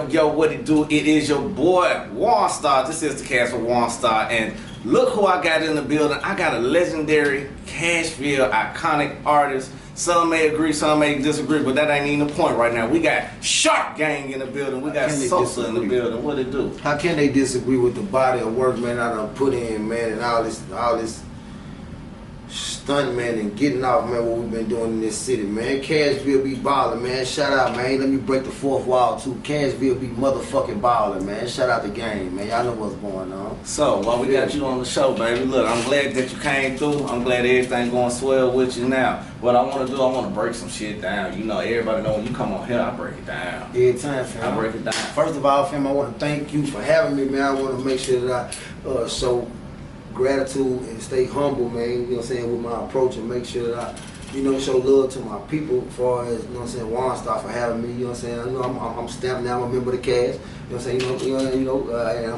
Yo, what it do? It is your boy, Star. This is the cast with Star, and look who I got in the building. I got a legendary Cashville iconic artist. Some may agree, some may disagree, but that ain't even the point right now. We got Shark Gang in the building. We got Sosa in the building. What it do? How can they disagree with the body of work, man, I done put in, man, and all this stunt, man, and getting off, man, what we've been doing in this city, man. Cashville be ballin', man. Shout out, man. Let me break the fourth wall, too. Cashville be motherfucking ballin', man. Shout out the game, man. Y'all know what's going on. So, while we got you on the show, baby, look, I'm glad that you came through. I'm glad everything going swell with you now. What I want to do, I want to break some shit down. You know, everybody know when you come on here, I break it down. Every time, fam. I break it down. First of all, fam, I want to thank you for having me, man. I want to make sure that I show gratitude and stay humble, man, you know what I'm saying, with my approach, and make sure that I, you know, show love to my people as far as, you know what I'm saying, Star for having me, you know what I'm saying. You know, I'm stamped now, I'm a member of the cast, you know what I'm saying,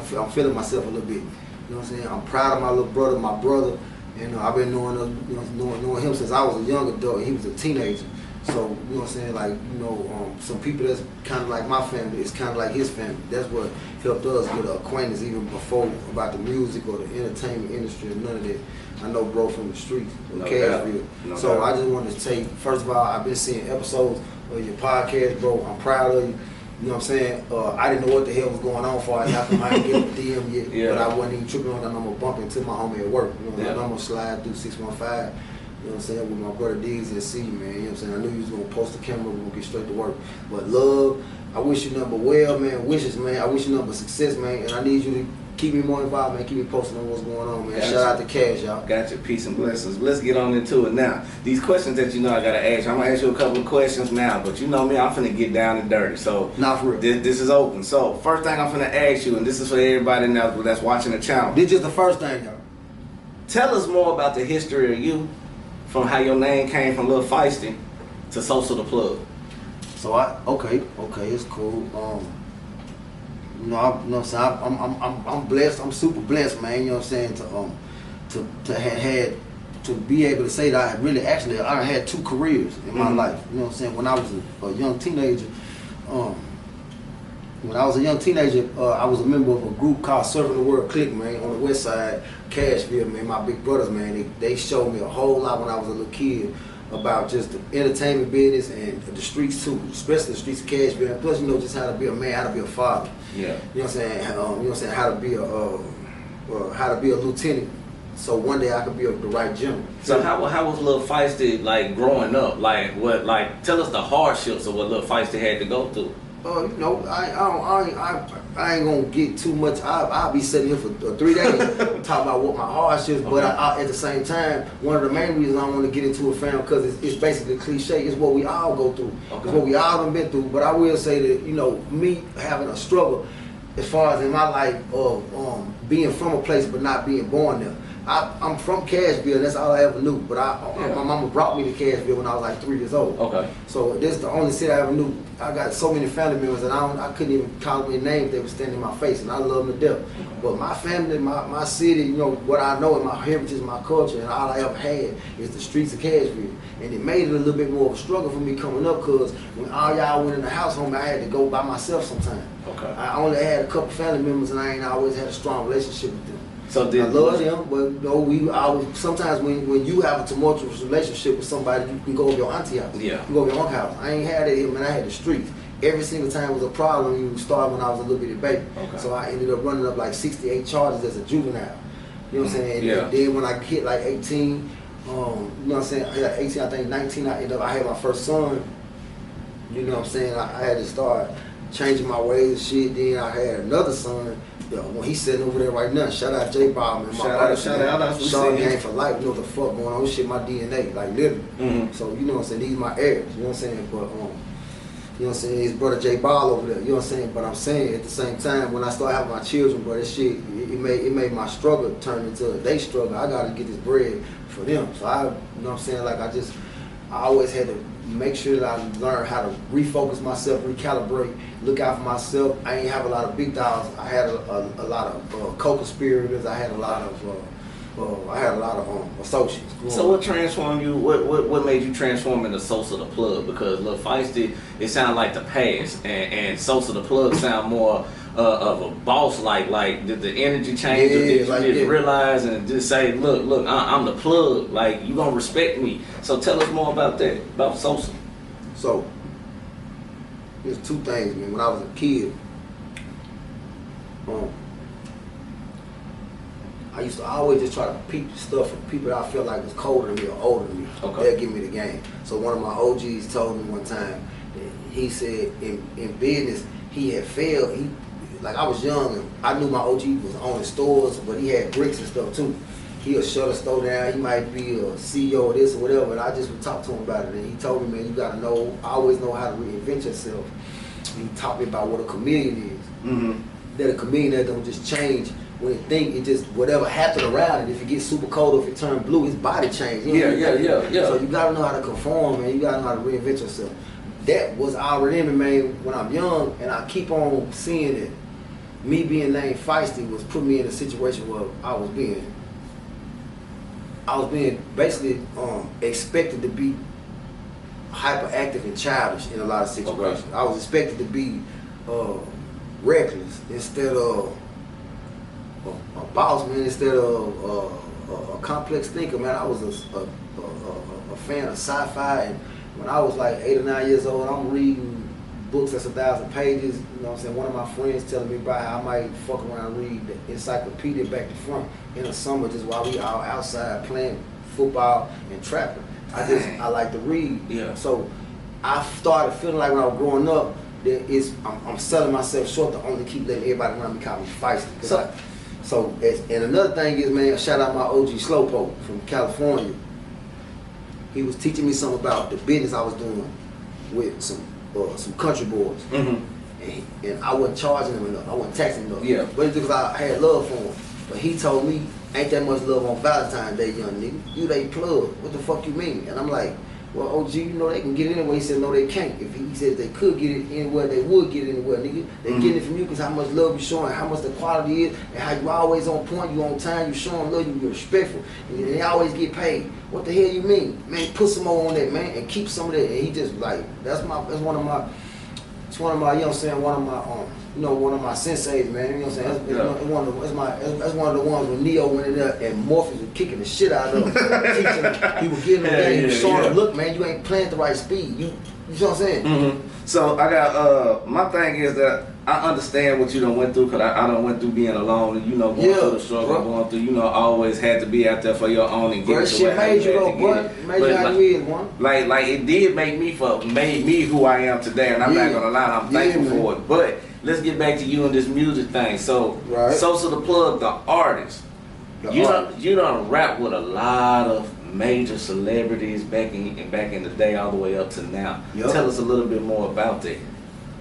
and I'm feeling myself a little bit, you know what I'm saying. I'm proud of my little brother, my brother, and I've been knowing him since I was a young adult, and he was a teenager. So, you know what I'm saying, like, you know, some people that's kind of like my family, it's kind of like his family. That's what helped us get an acquaintance even before about the music or the entertainment industry and none of that. I know bro from the streets, from Cashville. So I just wanted to say, first of all, I've been seeing episodes of your podcast, bro. I'm proud of you. You know what I'm saying? I didn't know what the hell was going on for it. I didn't get a DM yet, but I wasn't even tripping on that number, bumping into my homie at work. You know, that number slide through 615. You know what I'm saying, with my brother Diggs and C, man, you know what I'm saying. I knew you was gonna post the camera, we're gonna get straight to work. But love, I wish you nothing but well, man, wishes, man. I wish you nothing but success, man, and I need you to keep me more involved, man, keep me posting on what's going on, man. Shout out to Cash, y'all. Got your peace and blessings. Let's get on into it now. These questions that you know I gotta ask you, I'm gonna ask you a couple of questions now, but you know me, I'm finna get down and dirty, so not for real. This is open. So, first thing I'm finna ask you, and this is for everybody now that's watching the channel. This is the first thing, y'all. Tell us more about the history of you, from how your name came from Lil Feisty to Sosa the Plug. So okay, it's cool. You know what I'm saying, I'm blessed. I'm super blessed, man. You know what I'm saying, to have to be able to say that I had two careers in my life. You know what I'm saying. When I was a young teenager, I was a member of a group called Serving the World Click, man, on the west side, Cashville, man. My big brothers, man, they showed me a whole lot when I was a little kid about just the entertainment business and the streets too, especially the streets of Cashville. And plus, you know, just how to be a man, how to be a father. Yeah. You know what I'm saying? You know what I'm saying? How to be a lieutenant. So one day I could be the right general. So how was Lil Feisty like growing up? Tell us the hardships of what Lil Feisty had to go through. You know, I ain't gonna get too much. I'll be sitting here for 3 days talking about what my hardships. Okay. But at the same time, one of the main reasons I want to get into it, fam, because it's basically cliche. It's what we all go through. Okay. It's what we all done been through. But I will say that, you know, me having a struggle as far as in my life of being from a place but not being born there. I'm from Cashville, that's all I ever knew. But my mama brought me to Cashville when I was like 3 years old. Okay. So this is the only city I ever knew. I got so many family members that I couldn't even call them their names. They were standing in my face, and I love them to death. But my family, my city, you know, what I know and my heritage, my culture, and all I ever had is the streets of Cashville. And it made it a little bit more of a struggle for me coming up, because when all y'all went in the house home, I had to go by myself sometimes. Okay. I only had a couple family members, and I ain't always had a strong relationship with them. So I love them, but you know, sometimes when you have a tumultuous relationship with somebody, you can go to your auntie house. Yeah. You go to your uncle's house. I ain't had that here, man. I had the streets. Every single time was a problem. You started when I was a little bitty baby. Okay. So I ended up running up like 68 charges as a juvenile. You know what I'm saying? Yeah. And then when I hit like 18, you know what I'm saying? I hit like 18, I think 19, I had my first son. You know what I'm saying? I had to start changing my ways and shit. Then I had another son. When he's sitting over there right now, shout out J Bob, man. Shout out, Sean Gang for life. You know what the fuck going on? This shit my DNA, like literally. So you know what I'm saying? These my heirs. You know what I'm saying? But You know what I'm saying? His brother J Ball over there. You know what I'm saying? But I'm saying at the same time, when I started having my children, bro, that shit, it made my struggle turn into a day struggle. I gotta get this bread for them. So I, you know what I'm saying? Like I always had to make sure that I learned how to refocus myself, recalibrate, look out for myself. I ain't have a lot of big dogs. I had a lot of co-conspirators. I had a lot of associates. So what transformed you? What made you transform into Sosa the Plug? Because Lil Feisty, it sounded like the past, and Sosa the Plug sound more of a boss. Like did the energy change? Yeah, or did you like just that. realize and just say, look, I'm the plug. Like you gonna respect me. So tell us more about that, about Sosa. So there's two things, man. When I was a kid, I used to always just try to peep stuff from people that I felt like was colder than me or older than me. Okay. They'll give me the game. So one of my OGs told me one time that he said in business he had failed. Like I was young and I knew my OG was owning stores, but he had bricks and stuff too. He'll shut a store down. He might be a CEO of this or whatever. And I just would talk to him about it. And he told me, man, you gotta know. I always know how to reinvent yourself. And he taught me about what a chameleon is. Mm-hmm. That a chameleon that don't just change. When it think, it just, whatever happened around it, if it gets super cold or if it turns blue, his body changes. You know what I mean? Yeah. So you gotta know how to conform, man. You gotta know how to reinvent yourself. That was already in me, man, when I'm young, and I keep on seeing it. Me being named Feisty was putting me in a situation where I was being basically expected to be hyperactive and childish in a lot of situations. Okay. I was expected to be reckless instead of a boss, man, instead of a complex thinker, man. I was a fan of sci-fi, and when I was like 8 or 9 years old, I'm reading books that's 1,000 pages. You know what I'm saying? One of my friends telling me about how I might fuck around and read the encyclopedia back to front in the summer just while we all outside playing football and trapping. I like to read. Yeah. So I started feeling like when I was growing up, that I'm selling myself short to only keep letting everybody around me call me Feisty. And another thing is, man, shout out my OG Slowpoke from California. He was teaching me something about the business I was doing with some country boys. Mm-hmm. And I wasn't charging him enough. I wasn't taxing him enough. Yeah. But it's because I had love for him. But he told me, ain't that much love on Valentine's Day, young nigga. You they plug. What the fuck you mean? And I'm like, well, OG, you know they can get it anywhere. He said, no, they can't. If he said they could get it anywhere, they would get it anywhere, nigga. They getting it from you because how much love you showing, how much the quality is, and how you always on point, you on time, you showing love, you respectful, and they always get paid. What the hell you mean? Man, put some more on that, man, and keep some of that. And he just like, that's one of my, you know what I'm saying, one of my senseis, man. You know what I'm saying? That's one of the ones when Neo went in there and Morpheus was kicking the shit out of him. Teaching him, he was getting the game, he was showing him, look, man, you ain't playing at the right speed. You know what I'm saying? Mm-hmm. So I got my thing is that I understand what you done went through, because I done went through being alone, and going through the struggle, going through, always had to be out there for your own and get to where made you though, bro. Made you how you is, one. Like it did make me who I am today, and I'm not gonna lie, I'm thankful for it. But let's get back to you and this music thing. So Sosa the Plug, the artist. You done rap with a lot of major celebrities back in the day all the way up to now. Yep. Tell us a little bit more about that.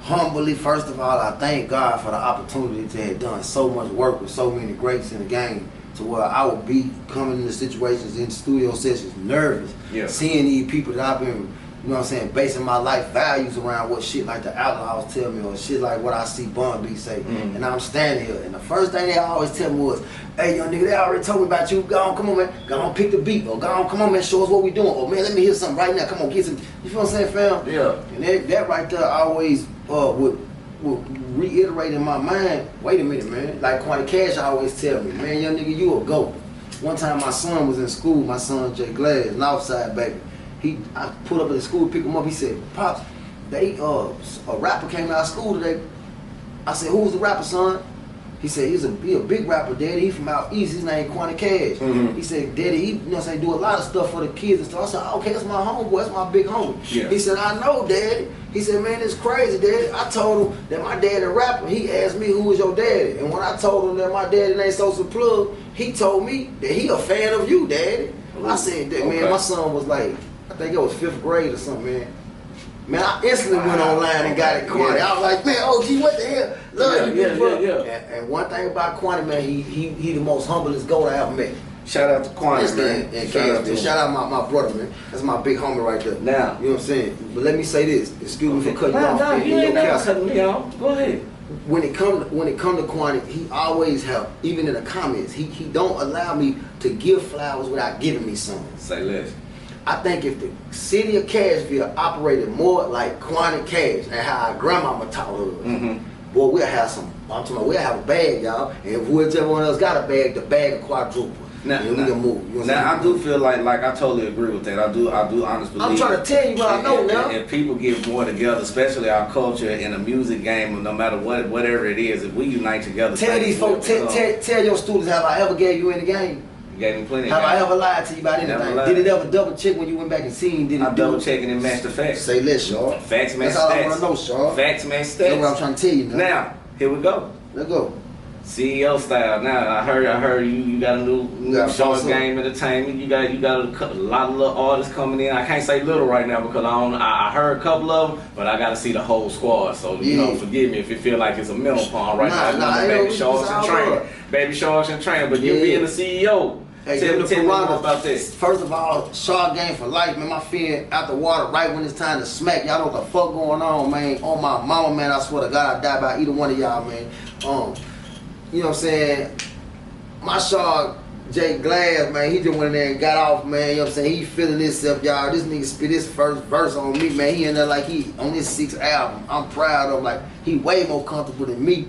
Humbly, first of all, I thank God for the opportunity to have done so much work with so many greats in the game, to where I would be coming into situations in studio sessions nervous, seeing these people that I've been, you know what I'm saying, basing my life values around what shit like the Outlaws tell me, or shit like what I see Bun B say. Mm-hmm. And I'm standing here, and the first thing they always tell me was, hey, young nigga, they already told me about you. Go on, come on, man. Go on, pick the beat. Or go on, come on, man, show us what we doing. Or, man, let me hear something right now. Come on, get some. You feel what I'm saying, fam? Yeah. And that right there always would reiterate in my mind, wait a minute, man. Like Quanty Cash always tell me, man, young nigga, you a GOAT. One time my son was in school, my son Jay Glass, an outside baby. I pulled up at the school to pick him up. He said, Pops, a rapper came out of school today. I said, who was the rapper, son? He said, he a big rapper, Daddy. He from out east. His name Quanty Cash. Mm-hmm. He said, Daddy, he, you know what I'm saying, do a lot of stuff for the kids and stuff. I said, okay, that's my homeboy. That's my big homie. Yeah. He said, I know, Daddy. He said, man, it's crazy, Daddy. I told him that my daddy a rapper. He asked me, who was your daddy? And when I told him that my daddy named Sosa Plug, he told me that he a fan of you, Daddy. Ooh. I said, that, man, my son was like, I think it was 5th grade or something, man. Man, I instantly went online and got it Quantity. I was like, man, OG, what the hell? Love you, bro. And one thing about Quantity, man, he the most humblest goat I ever met. Shout out to Quantity, man. And shout out my brother, man. That's my big homie right there. Now, you know what I'm saying? But let me say this. Excuse me for cutting you off. No, you ain't never cutting me off. Go ahead. When it come to Quantity, he always help. Even in the comments, he don't allow me to give flowers without giving me some. Say less. I think if the city of Cashville operated more like Quantity Cash and how our grandmama taught us, boy, we'll have some. I'm talking about we'll have a bag, y'all. And if whichever one else got a bag, the bag will quadruple. Now we can move. You know now I do feel like I totally agree with that. I do honestly believe. I'm trying to tell you what I know now. If people get more together, especially our culture in the music game, no matter whatever it is, if we unite together. Tell these folks, tell your students, have I ever gave you in the game? You gave me plenty. Have I ever lied to you about anything? Did it ever double check when you went back and seen? Did it double checking and match the facts? Say less, y'all. Facts match stats. That's all I want to know, Shaw. Facts match stats. That's what I'm trying to tell you now. Now, here we go. Let's go. CEO style. Now I heard you got a new Short Game Entertainment. You got a lot of little artists coming in. I can't say little right now because I heard a couple of them, but I got to see the whole squad. So you know, forgive me if it feel like it's a middle pond right now. Baby Sharks and Train, Baby Sharks and Train. But you being the CEO. Hey, tell me more about this. First of all, Shark Game for life, man. My fin out the water right when it's time to smack. Y'all know what the fuck going on, man. On my mama, man. I swear to God, I'd die by either one of y'all, man. You know what I'm saying? My Shark, Jay Glass, man, he just went in there and got off, man. You know what I'm saying? He feeling himself, y'all. This nigga spit his first verse on me, man. He in there like he on his 6th album. I'm proud of him. Like, he way more comfortable than me.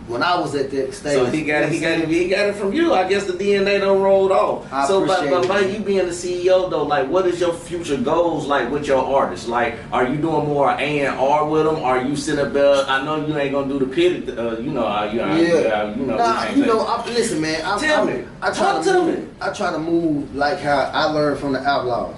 When I was at that stage. So he got it from you. I guess the DNA done rolled off. But like you being the CEO though, like what is your future goals like with your artists? Like, are you doing more A&R with them? Are you sitting up there? I know you ain't gonna do the pit. Listen, man. I try to move like how I learned from the Outlaws.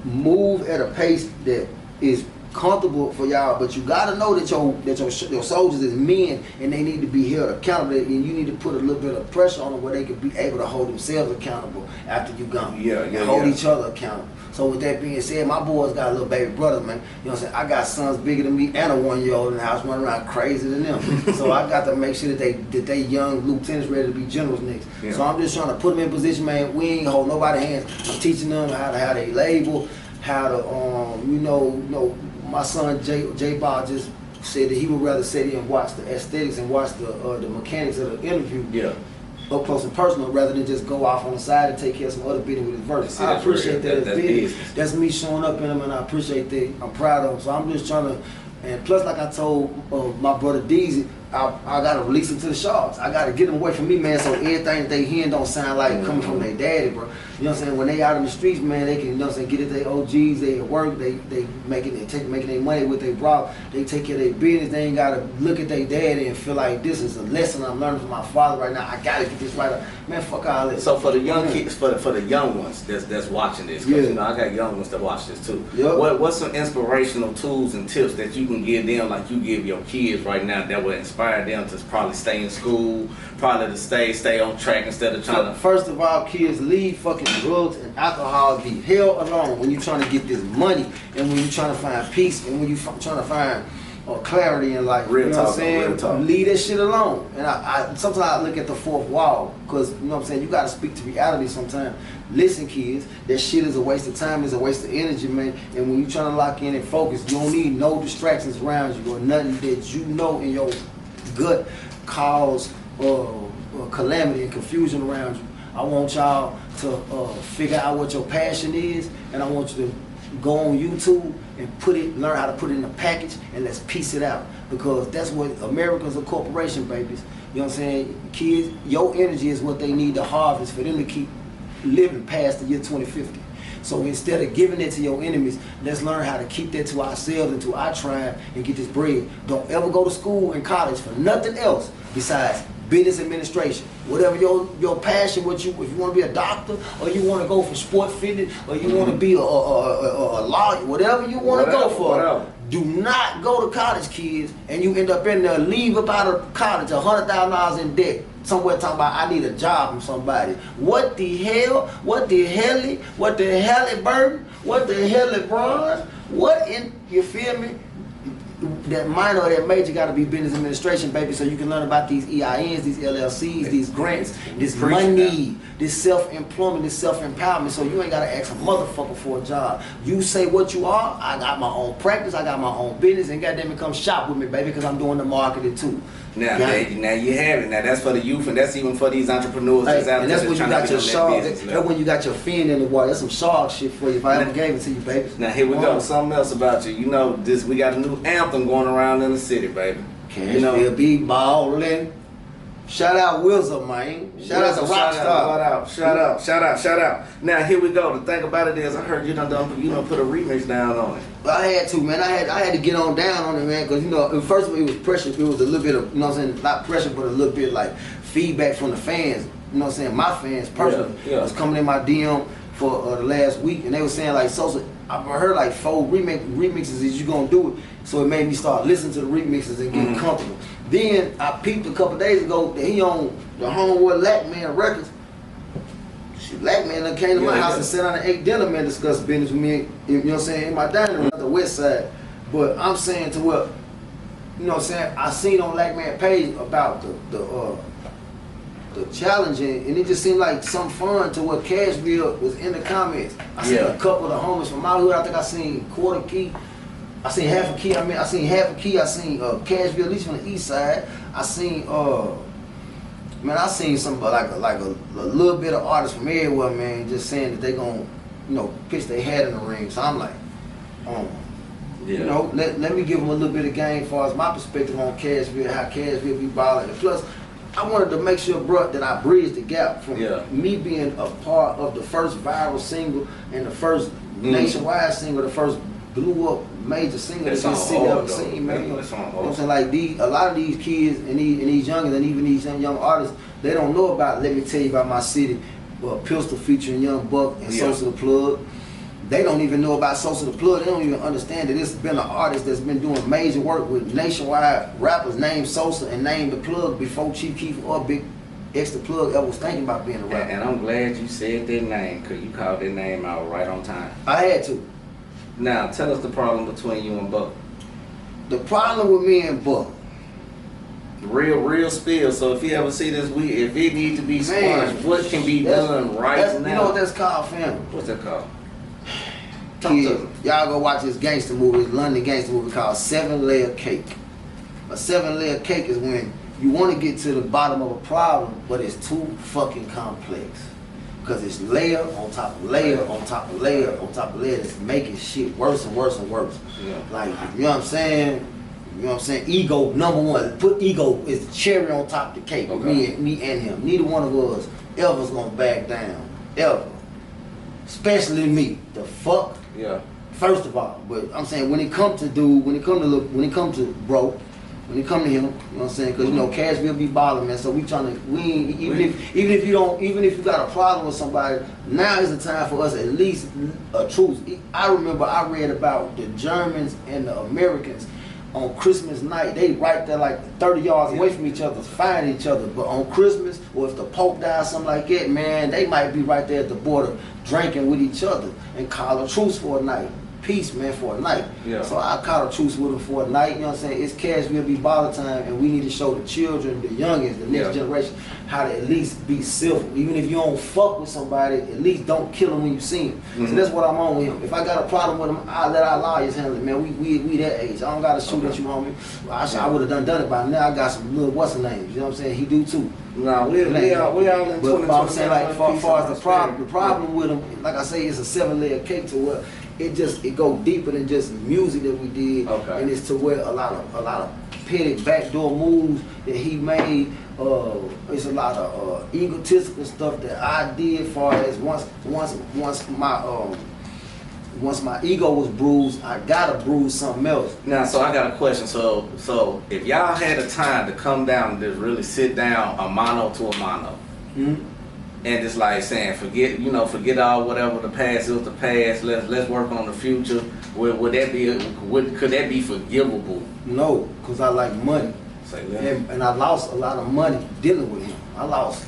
Move at a pace that is comfortable for y'all, but you gotta know that your soldiers is men and they need to be held accountable, and you need to put a little bit of pressure on them where they can be able to hold themselves accountable after you gone. Hold each other accountable. So with that being said, my boys got a little baby brother, man. You know what I'm saying? I got sons bigger than me and a 1-year-old in the house running around crazy than them. So I got to make sure that they young lieutenants ready to be generals next. Yeah. So I'm just trying to put them in position, man. We ain't hold nobody's hands. I'm teaching them how they label, how to my son J Ball just said that he would rather sit here and watch the aesthetics and watch the mechanics of the interview up close and personal rather than just go off on the side and take care of some other business with his verse. I appreciate that. That's me showing up in him, and I appreciate that. I'm proud of him. So I'm just trying to, and plus, like I told my brother Deezy, I gotta release them to the Sharks. I gotta get them away from me, man, so everything that they hear don't sound like coming from their daddy, bro. You know what I'm saying? When they out in the streets, man, they can, you know what I'm saying, get at their OGs, they at work, they making their money with their bro. They take care of their business. They ain't gotta look at their daddy and feel like this is a lesson I'm learning from my father right now. I gotta get this right. Man, fuck all that. So for the young kids, for the young ones that's watching this, because you know I got young ones that watch this too. What's some inspirational tools and tips that you can give them, like you give your kids right now, that would inspire them to probably stay in school, probably to stay on track instead of trying to. First of all, kids, leave fucking drugs and alcohol the hell alone when you're trying to get this money and when you're trying to find peace and when you're trying to find clarity in life. Real you know talk, what I'm saying? real talk. Leave that shit alone. And I sometimes I look at the fourth wall because, you know what I'm saying, you got to speak to reality sometimes. Listen, kids, that shit is a waste of time, it's a waste of energy, man. And when you're trying to lock in and focus, you don't need no distractions around you or nothing that you know in your gut cause calamity and confusion around you. I want y'all to figure out what your passion is, and I want you to go on YouTube and learn how to put it in a package, and let's piece it out, because that's what America's a corporation, babies. You know what I'm saying? Kids, your energy is what they need to harvest for them to keep living past the year 2050. So instead of giving it to your enemies, let's learn how to keep that to ourselves and to our tribe and get this bread. Don't ever go to school and college for nothing else besides business administration. Whatever your passion, if you want to be a doctor, or you want to go for sport fitness, or you want to be a lawyer, whatever you want to go for. Do not go to college, kids, and you end up in there, leave up out of college $100,000 in debt. Somewhere talking about I need a job from somebody. What the hell? What the hell, Burton? What the hell, Bron? What in, you feel me? That minor or that major got to be business administration, baby, so you can learn about these EINs, these LLCs, these grants, this money, this self-employment, this self-empowerment, so you ain't got to ask a motherfucker for a job. You say what you are, I got my own practice, I got my own business, and goddamn it, come shop with me, baby, because I'm doing the marketing too. Now you have it. Now that's for the youth, and that's even for these entrepreneurs that's out and there. that's when you got your shark. That's when you got your fin in the water. That's some shark shit for you. If I ever gave it to you, baby. Now here we go. Something else about you. You know, this we got a new anthem going around in the city, baby. Can't still be ballin'. Shout out Wilson, man. Shout out to Rockstar. Shout out. Now here we go. The thing about it is, I heard you done put a remix down on it. I had to, man. I had to get on down on it, man, because first of all, it was pressure. It was a little bit of, what I'm saying, not pressure, but a little bit like feedback from the fans. You know what I'm saying? My fans personally was coming in my DM for the last week, and they were saying like, Sosa, I heard like 4 remixes. Is you gonna do it? So it made me start listening to the remixes and getting comfortable. Then I peeped a couple days ago that he on the Homeboy Lackman Records. Lackman done came to my house and sat down and ate dinner, man, discussed business with me, you know what I'm saying, in my dining room, the west side. But I'm saying to what, you know what I'm saying, I seen on Lackman page about the challenging, and it just seemed like some fun to what Cashville was in the comments. I seen a couple of the homies from my hood. I think I seen Quarter Key. I seen Half a Key. I seen Cashville, at least from the east side. I seen man, I seen some like a little bit of artists from everywhere, man, just saying that they gonna, pitch their hat in the ring. So I'm like, let me give them a little bit of game as far as my perspective on Cashville, how Cashville be balling. And plus, I wanted to make sure, bro, that I bridged the gap from me being a part of the first viral single and the first nationwide single, the first blew up major single that this city ever seen, man. You know what I'm saying? Like a lot of these kids and these youngins and even these young artists, they don't know about Let Me Tell You About My City, Pistol featuring Young Buck and Sosa the Plug. They don't even know about Sosa the Plug. They don't even understand that this has been an artist that's been doing major work with nationwide rappers named Sosa and named the Plug before Chief Keef or Big X the Plug ever was thinking about being a rapper. And I'm glad you said that name, because you called that name out right on time. I had to. Now, tell us the problem between you and Buck. The problem with me and Buck. Real spill. So if you ever see this, if it needs to be sponged, what can be done right now? You know what that's called, family? What's that called? Kids, y'all go watch this gangster movie, this London gangster movie called 7-Layer Cake. A 7-layer cake is when you want to get to the bottom of a problem, but it's too fucking complex. Because it's layer on top of layer on top of layer on top of layer that's making shit worse and worse and worse. Yeah. Like, you know what I'm saying? You know what I'm saying? Ego, number one. Put ego is the cherry on top of the cake. Okay. Me and him. Neither one of us ever's gonna back down. Ever. Especially me. The fuck? Yeah. First of all. But I'm saying when it come to dude, when it come to bro, when it come to him, you know what I'm saying? Because Cashville be balling, man. So we trying to even if you got a problem with somebody, now is the time for us at least a truce. I remember I read about the Germans and the Americans on Christmas night. They right there like 30 yards away from each other, fighting each other. But on Christmas, or if the Pope died, something like that, man, they might be right there at the border drinking with each other and call a truce for a night. Peace, man, for a night. Yeah. So I caught a truce with them for a night, you know what I'm saying? It's Cashville be baller time, and we need to show the children, the youngins, the next generation, how to at least be civil. Even if you don't fuck with somebody, at least don't kill them when you see them. So that's what I'm on with him. If I got a problem with him, I let our lawyers handle it, man. We that age. I don't got to shoot at you, homie. I would have done it by now. I got some little what's the name? You know what I'm saying? He do too. Nah, we all in 20. But I'm saying, like, far as the problem with him, like I say, it's a 7-layer cake to where it go deeper than just music that we did, and it's to where a lot of petty backdoor moves that he made. It's a lot of egotistical stuff that I did. Far as once my ego was bruised, I gotta bruise something else. Now, so I got a question. So if y'all had a time to come down and just really sit down a mano to a mano. And it's like saying, forget all whatever the past is the past. Let's work on the future. Could that be forgivable? No, because I like money. And I lost a lot of money dealing with him. I lost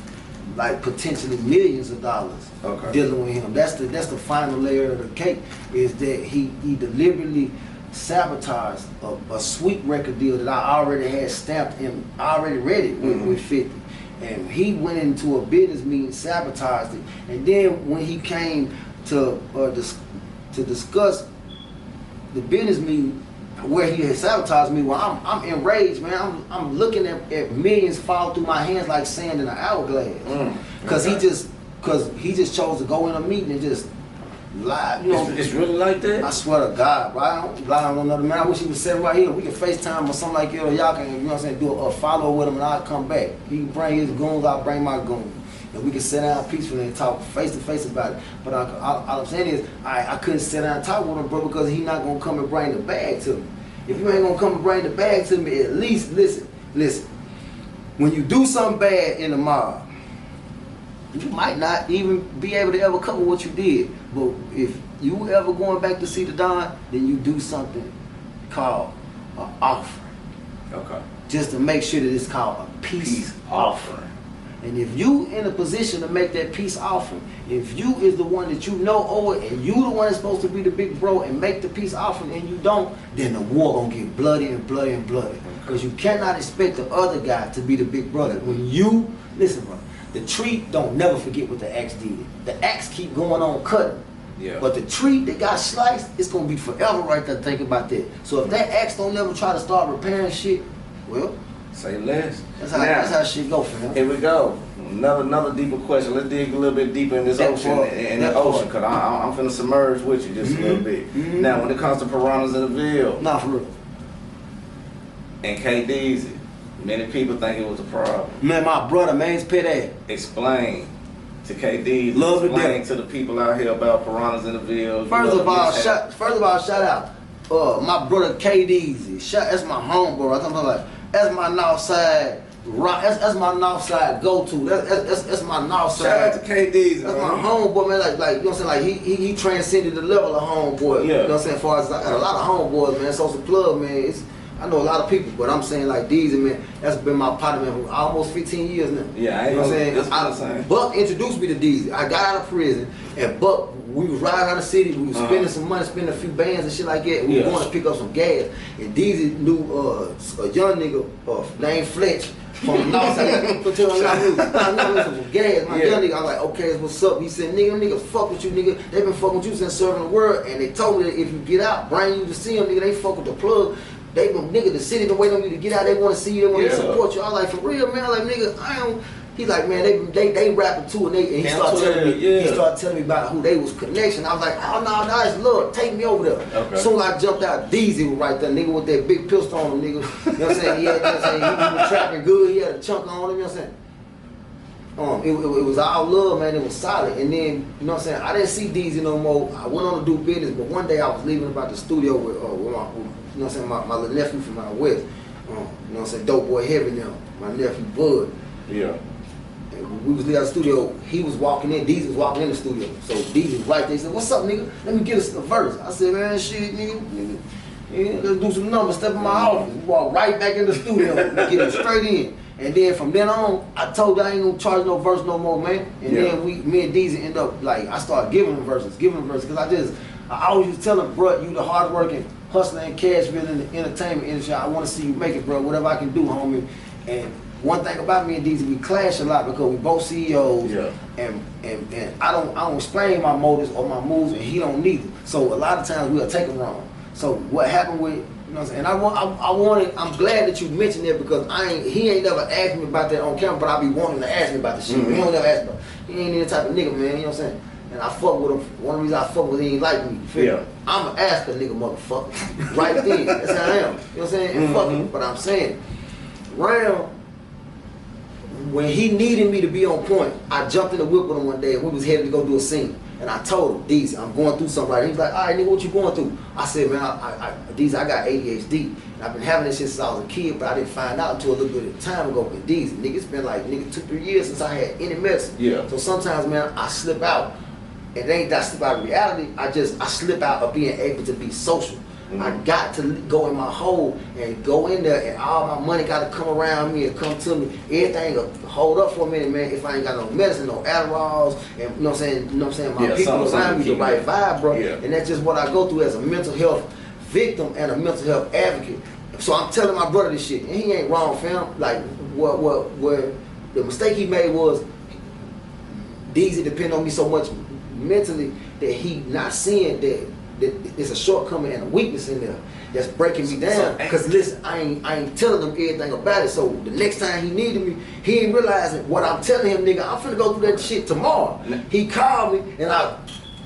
like potentially millions of dollars dealing with him. That's the final layer of the cake, is that he deliberately sabotaged a sweet record deal that I already had stamped and I already read it with 50. And he went into a business meeting, sabotaged it, and then when he came to discuss the business meeting where he had sabotaged me, well, I'm enraged, man. I'm looking at millions fall through my hands like sand in an hourglass, because he just chose to go in a meeting and just lie. You know, it's really like that. I swear to God, bro. I don't lie on another man. I wish he was sitting right here. We can FaceTime or something like that, or y'all can, you know what I'm saying, do a follow with him, and I'll come back. He can bring his goons, I'll bring my goons. And we can sit down peacefully and talk face to face about it. But all I'm saying is, I couldn't sit down and talk with him, bro, because he's not gonna come and bring the bag to me. If you ain't gonna come and bring the bag to me, at least listen. When you do something bad in the mob, you might not even be able to ever cover what you did. But if you ever going back to see the Don, then you do something called an offering. Okay. Just to make sure that it's called a peace offering. And if you in a position to make that peace offering, if you is the one that you know owe it, and you the one that's supposed to be the big bro and make the peace offering, and you don't, then the war gonna get bloody and bloody and bloody. Because you cannot expect the other guy to be the big brother. When you, listen, bro, the tree don't never forget what the axe did. The axe keep going on cutting. Yeah. But the tree that got sliced, it's gonna be forever right there. Think about that. So if that axe don't never try to start repairing shit, well, say less. That's how shit go for him. Here we go. Another deeper question. Let's dig a little bit deeper in this ocean, because I'm finna submerge with you just a little bit. Now, when it comes to piranhas in the Ville, Nah, for real. and KD's, many people think it was a problem. Man, my brother, man's pet ass. Explain to KD, Love to explain death. to the people out here about piranhas in the Ville. First of all, shout out my brother KD's. That's my homeboy. I'm talking about, that's my north side. That's my north side go-to. That's my north side. Shout out to KD's. That's my homeboy, man. Like you know what I'm saying? Like he transcended the level of homeboy. Yeah. You know what I'm saying? As far as I got a lot of homeboys, man. Sosa plug, man. I know a lot of people, but I'm saying like Deezy, man, that's been my partner, man, for almost 15 years now. Yeah, I ain't you know what I'm saying? saying. Buck introduced me to Deezy. I got out of prison, and Buck, we was riding out of the city, we was spending some money, spending a few bands and shit like that, and we were going to pick up some gas. And Deezy knew a young nigga named Fletch from the north side. I knew some gas. My young nigga, I was like, okay, what's up? He said, niggas fuck with you, nigga. They been fucking with you since serving the world, and they told me that if you get out, bring you to see them, nigga, they fuck with the plug. They been, nigga, the city been waiting on you to get out. They want to see you. They want to support you. I was like, for real, man. I was like, nigga, I don't. He's like, man, they rapping too, and he started telling me. He started telling me about who they was connection. I was like, oh no, it's love. Take me over there. Okay. Soon as I jumped out, Deezy was right there, nigga, with that big pistol on him, nigga. You know what I'm saying? He had, you know what I'm saying? He was trapping good. He had a chunk on him. You know what I'm saying? It was all love, man. It was solid. And then, you know what I'm saying? I didn't see Deezy no more. I went on to do business, but one day I was leaving about the studio with my, you know what I'm saying, my little nephew from out west. You know what I'm saying? Dope Boy Heavy now. My nephew Bud. Yeah. And we was leaving the studio. He was walking in. Deezy was walking in the studio. So Deezy was right there. He said, "What's up, nigga? Let me get us a verse." I said, "Man, shit, nigga. Yeah, let's do some numbers. Step in my office." We walked right back in the studio. Get him straight in. And then from then on, I told you I ain't gonna charge no verse no more, man. And then me and Deezy end up, like, I started giving him verses. Because I always used to tell him, bro, you the hardworking hustler in Cashville in the entertainment industry. I want to see you make it, bro. Whatever I can do, homie. And one thing about me and Deezy, we clash a lot because we both CEOs. Yeah. And I don't explain my motives or my moves, and he don't neither. So a lot of times we'll take them wrong. So what happened with, you know what I'm saying? And I'm glad that you mentioned that, because he ain't never asked me about that on camera, but I be wanting to ask me about the shit. He don't never ask me about it. He ain't any type of nigga, man. You know what I'm saying? And I fuck with him. One of the reasons I fuck with him, he ain't like me. You feel me? I'm an ask a nigga, motherfucker. Right then. That's how I am. You know what I'm saying? And fuck him. But I'm saying, round, when he needed me to be on point, I jumped in the whip with him one day and we was headed to go do a scene. And I told him, Deezy, I'm going through something right now. He was like, all right, nigga, what you going through? I said, man, Deezy, I got ADHD. And I've been having this shit since I was a kid, but I didn't find out until a little bit of time ago. But Deezy, nigga, it's been like, 2-3 years since I had any medicine. Yeah. So sometimes, man, I slip out. And it ain't that I slip out of reality. I slip out of being able to be social. I got to go in my hole and go in there, and all my money got to come around me and come to me. Everything will hold up for a minute, man. If I ain't got no medicine, no Adderalls, and you know what I'm saying, my people around me, the right vibe, bro. Yeah. And that's just what I go through as a mental health victim and a mental health advocate. So I'm telling my brother this shit, and he ain't wrong, fam. Like what the mistake he made was Deezy depend on me so much mentally that he not seeing that it's a shortcoming and a weakness in there that's breaking me down. Cause listen, I ain't telling him everything about it. So the next time he needed me, he ain't realizing what I'm telling him, nigga. I'm finna go through that shit tomorrow. He called me and I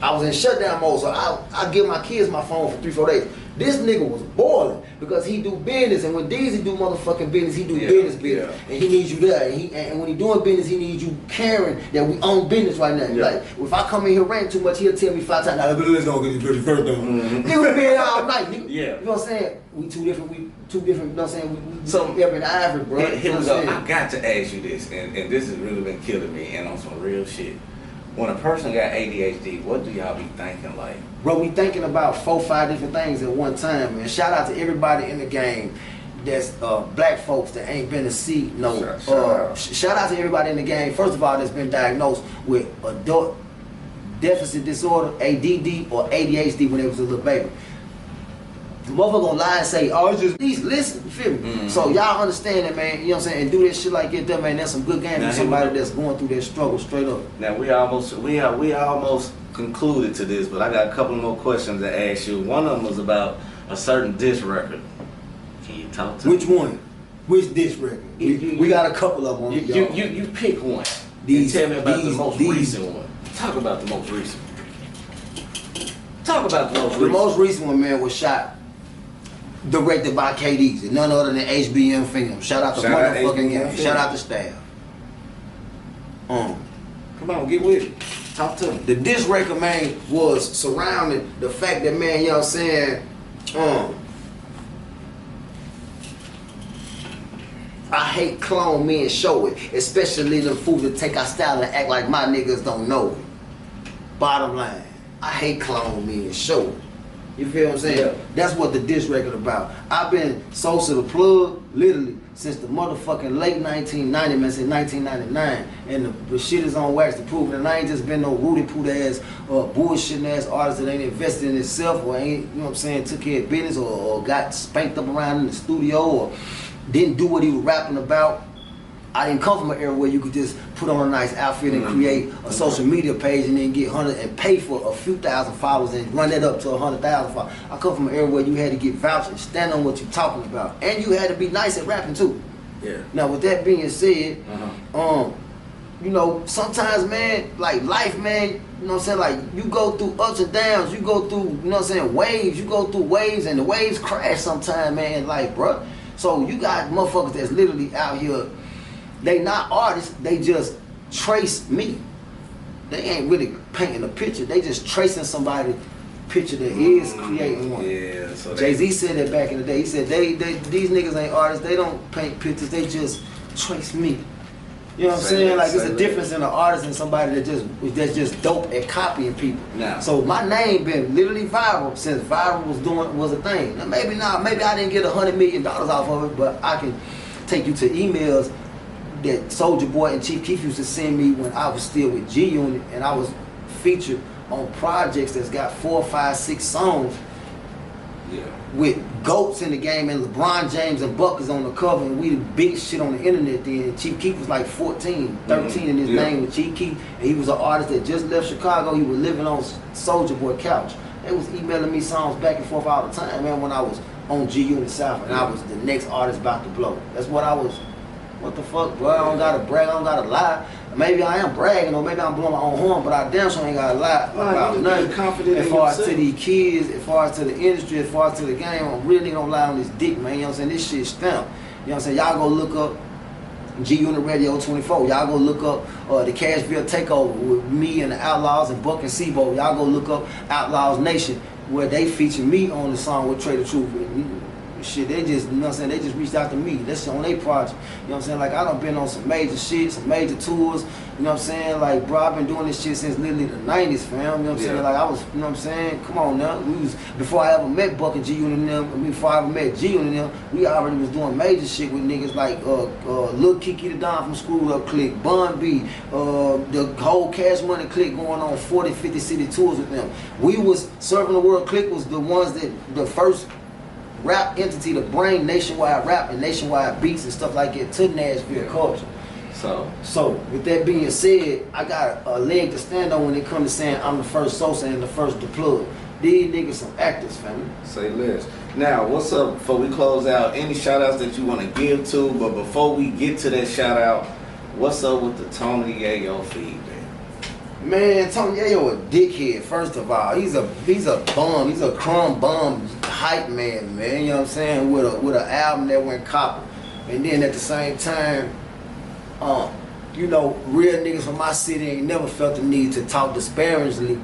was in shutdown mode, so I give my kids my phone for 3-4 days. This nigga was boiling because he do business, and when Deezy do motherfucking business, he do business, and he needs you there. And when he doing business, he needs you caring that we own business right now. Yeah. Like if I come in here ranting too much, he'll tell me 5 times, "Nah, let's go get this first thing." Nigga, we been here all night, nigga. Yeah. You know what I'm saying? We two different. You know what I'm saying? We so every ivory, bro. Here we go. I got to ask you this, and this has really been killing me, and on some real shit. When a person got ADHD, what do y'all be thinking like? Bro, we thinking about 4-5 different things at one time, man. Shout out to everybody in the game that's black folks that ain't been to see no. Shout out to everybody in the game, first of all, that's been diagnosed with adult deficit disorder, ADD, or ADHD when they was a little baby. The motherfucker gonna lie and say, "Oh, it's just please listen," you feel me? Mm-hmm. So y'all understand that, man. You know what I'm saying? And do that shit like that, man. That's some good game for somebody that's going through that struggle straight up. Now we almost concluded to this, but I got a couple more questions to ask you. One of them was about a certain diss record. Can you talk to Which one? Which diss record? We got a couple of them. You pick one. Tell me about the most recent one. Talk about the most recent one. Talk about the most recent one. The most recent one, man, was shot. Directed by KDs, and none other than HBM Films. Shout out to motherfucking game. Shout out to staff. Come on, get with it. Talk to me. The diss record, man, was surrounding the fact that, man, you know what I'm saying, I hate clone me and show it, especially them fools that take our style and act like my niggas don't know it. Bottom line, I hate clone me and show it. You feel what I'm saying? Yeah. That's what the diss record about. I've been Sosa the plug, literally, since the motherfucking late 1990s, man, since 1999. And the shit is on wax to prove it. And I ain't just been no rooty poot ass, bullshitting ass artist that ain't invested in itself or ain't, you know what I'm saying, took care of business or got spanked up around in the studio or didn't do what he was rapping about. I didn't come from an era where you could just put on a nice outfit and create a social media page and then get 100 and pay for a few thousand followers and run that up to 100,000 followers. I come from an era where you had to get vouchers and stand on what you're talking about, and you had to be nice at rapping too. Yeah. Now with that being said, you know, sometimes, man, like life, man, you know what I'm saying, like you go through ups and downs, you go through, you know what I'm saying, waves, you go through waves, and the waves crash sometimes, man, in life, bro. So you got motherfuckers that's literally out here. They not artists, they just trace me. They ain't really painting a picture, they just tracing somebody's picture that is creating one. Yeah, so Jay-Z said that back in the day. He said these niggas ain't artists, they don't paint pictures, they just trace me. You know what I'm saying? Like it's a difference in an artist and somebody that's just dope at copying people. Nah. So my name been literally viral since viral was a thing. Now maybe I didn't get $100 million off of it, but I can take you to emails that Soulja Boy and Chief Keef used to send me when I was still with G Unit, and I was featured on projects that's got 4, 5, 6 songs. Yeah. With GOATs in the game and LeBron James and Buckers on the cover, and we the biggest shit on the internet then. Chief Keef was like 14, 13 in his name with Chief Keef, and he was an artist that just left Chicago. He was living on Soulja Boy couch. They was emailing me songs back and forth all the time, man, when I was on G Unit South, and I was the next artist about to blow. That's what I was. What the fuck, bro? I don't gotta brag, I don't gotta lie. Maybe I am bragging, or maybe I'm blowing my own horn, but I damn sure ain't gotta lie about nothing. As far as to these kids, as far as to the industry, as far as to the game, I'm really gonna lie on this dick, man. You know what I'm saying? This shit's stamped. You know what I'm saying? Y'all go look up G Unit Radio 24. Y'all go look up the Cashville Takeover with me and the Outlaws and Buck and Sebo. Y'all go look up Outlaws Nation, where they feature me on the song with Trey the Truth. shit, they just, you know what I'm saying, they just reached out to me. That's on their project. You know what I'm saying? Like, I done been on some major shit, some major tours. You know what I'm saying? Like, bro, I've been doing this shit since literally the 90s, fam. You know what I'm saying? Like, I was, you know what I'm saying? Come on now. We was, before I ever met Buck and G-Unit and them, I mean, before I ever met G-Unit and them, we already was doing major shit with niggas like Lil Kiki the Don from School Up Click, Bun B, the whole Cash Money Click going on 40, 50 city tours with them. We was, Serving the World Click was the ones that, the first rap entity to bring nationwide rap and nationwide beats and stuff like that to Nashville culture. So with that being said, I got a leg to stand on when it comes to saying I'm the first Sosa and the first to plug. These niggas some actors, family. Say less. Now, what's up before we close out? Any shout outs that you want to give to? But before we get to that shout out, what's up with the Tony Yayo feed, Man, Tony Yayo a dickhead, first of all. He's a bum, he's a crumb bum hype man, you know what I'm saying, with an album that went copper. And then at the same time, you know, real niggas from my city ain't never felt the need to talk disparagingly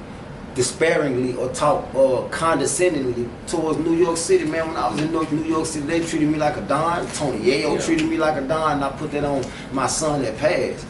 or talk condescendingly towards New York City, man. When I was in New York City, they treated me like a don. Tony Yayo treated me like a don, and I put that on my son that passed.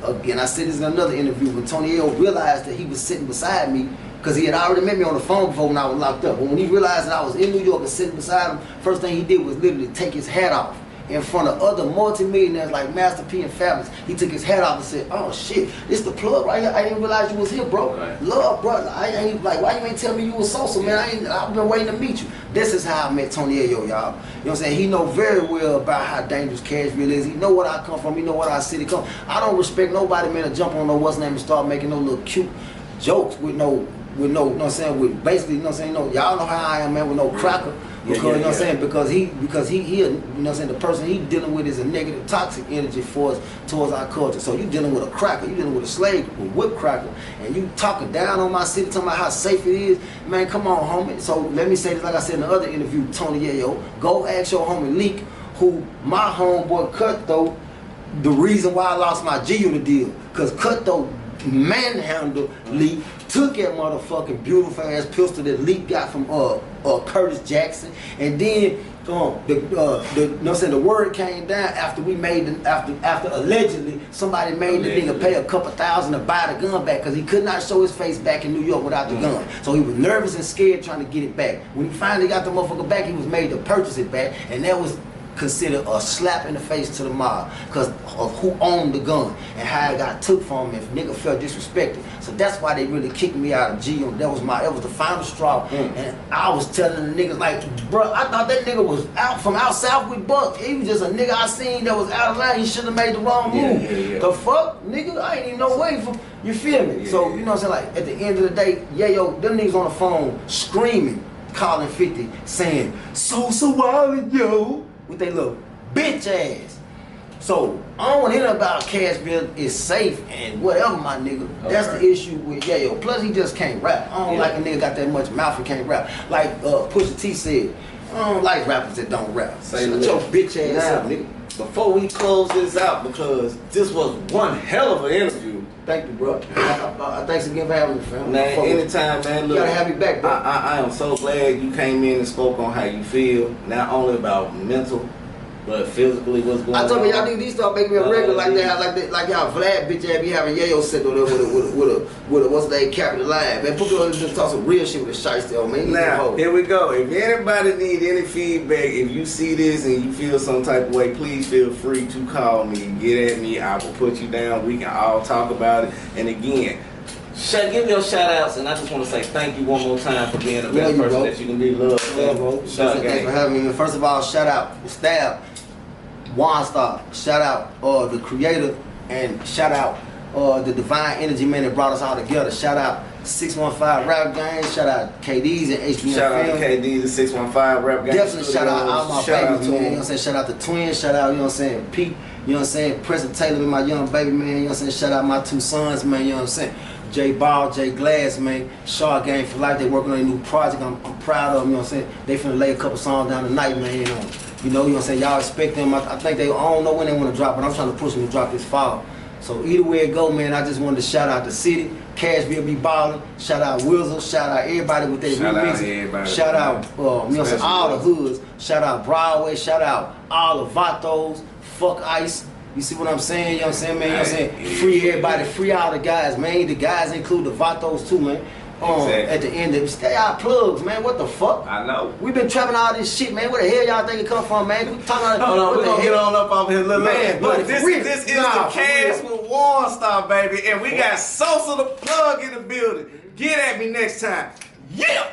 Again, I said this in another interview, when Tony Yayo realized that he was sitting beside me, because he had already met me on the phone before when I was locked up. But when he realized that I was in New York and sitting beside him, first thing he did was literally take his hat off in front of other multimillionaires like Master P and Fabulous. He took his hat off and said, "Oh shit, this the plug right here. I didn't realize you was here, bro. Right. Love, brother. I ain't like, why you ain't tell me you was Sosa, man? I've been waiting to meet you." This is how I met Tony Yayo, y'all. You know what I'm saying? He know very well about how dangerous Cashville is. He know where I come from. He know where our city come. I don't respect nobody, man, to jump on no what's name and start making no little cute jokes with no, you know what I'm saying, with basically, you know what I'm saying, y'all know how I am, man, with no cracker. Because you know what I'm saying, because he you know what I'm saying, the person he dealing with is a negative, toxic energy for us towards our culture. So you dealing with a cracker, you dealing with a slave, a whip cracker, and you talking down on my city, talking about how safe it is. Man, come on, homie. So let me say this, like I said in the other interview, Tony Yayo, go ask your homie Leak, who my homeboy Cutthroat, the reason why I lost my G-Unit deal, because Cutthroat manhandled Leak, took that motherfucking beautiful ass pistol that Leak got from Curtis Jackson, and then you know what I'm saying, the word came down after we made after allegedly somebody made the nigga pay a couple thousand to buy the gun back because he could not show his face back in New York without the gun. So he was nervous and scared trying to get it back. When he finally got the motherfucker back, he was made to purchase it back, and that was considered a slap in the face to the mob because of who owned the gun and how it got took from him if nigga felt disrespected. So that's why they really kicked me out of G. That was the final straw. And I was telling the niggas like, bro, I thought that nigga was out south with Buck. He was just a nigga I seen that was out of line. He shouldn't have made the wrong move. The fuck, nigga, I ain't even no way for, you feel me? So you know what I'm saying, like at the end of the day, Yayo, them niggas on the phone screaming, calling 50, saying, "Sosa Wild, yo," with they little bitch ass. So I don't want to hear about Cashville is safe and whatever, my nigga. That's the issue with Yayo. Plus he just can't rap. I don't like a nigga got that much mouth and can't rap. Like Pusha T said, I don't like rappers that don't rap. Say your bitch ass up, nigga. Before we close this out, because this was one hell of an interview. Thank you, bro. Thanks again for having me, fam. Man, anytime, man. Look, you gotta have me back, bro. I am so glad you came in and spoke on how you feel, not only about mental, but physically what's going on. I told me y'all niggas start making me a regular like that, like y'all Vlad bitch ass be having Yayo sitting over there with a what's the name, Captain Line. Man, put me on and talk some real shit with a shiesty on, man. Now, here we go. If anybody need any feedback, if you see this and you feel some type of way, please feel free to call me, get at me. I will put you down. We can all talk about it. And again, give your shout outs, and I just want to say thank you one more time for being the best person that you can be. Love, bro. Thanks for having me. First of all, shout out the staff, Star. Shout out the creator, and shout out the divine energy man that brought us all together. Shout out 615 Rap Gang. Shout out KD's and HBM. Shout out to KD's and 615 Rap Gang. Definitely shout out all my babies, man. You know what I'm saying? Shout out the twins. Shout out, you know what I'm saying, Pete. You know what I'm saying? President Taylor and my young baby, man. You know what I'm saying? Shout out my two sons, man. You know what I'm saying? J Ball, J Glass, man. Shaw Gang for life. They working on a new project. I'm proud of them. You know what I'm saying? They finna lay a couple songs down tonight, man. You know what I'm saying? Y'all expect them. I think I don't know when they want to drop, but I'm trying to push them to drop this fall. So either way it go, man, I just wanted to shout out the city. Cashville be ballin'. Shout out Wizzle. Shout out everybody with their remixes. Shout out, you know what I'm saying, all the hoods. Shout out Broadway. Shout out all the Vatos. Fuck Ice. You see what I'm saying? You know what I'm saying, man? You know what I'm saying? Free everybody. Free all the guys, man. The guys include the Vatos too, man. At the end of it, stay out plugs, man. What the fuck? I know. We been trapping all this shit, man. Where the hell y'all think it come from, man? We talking about Hold on, we're gonna get on up off here, look. Man, Look, this is the Cash with Warren Star, baby, and we got Sosa the plug in the building. Get at me next time. Yeah.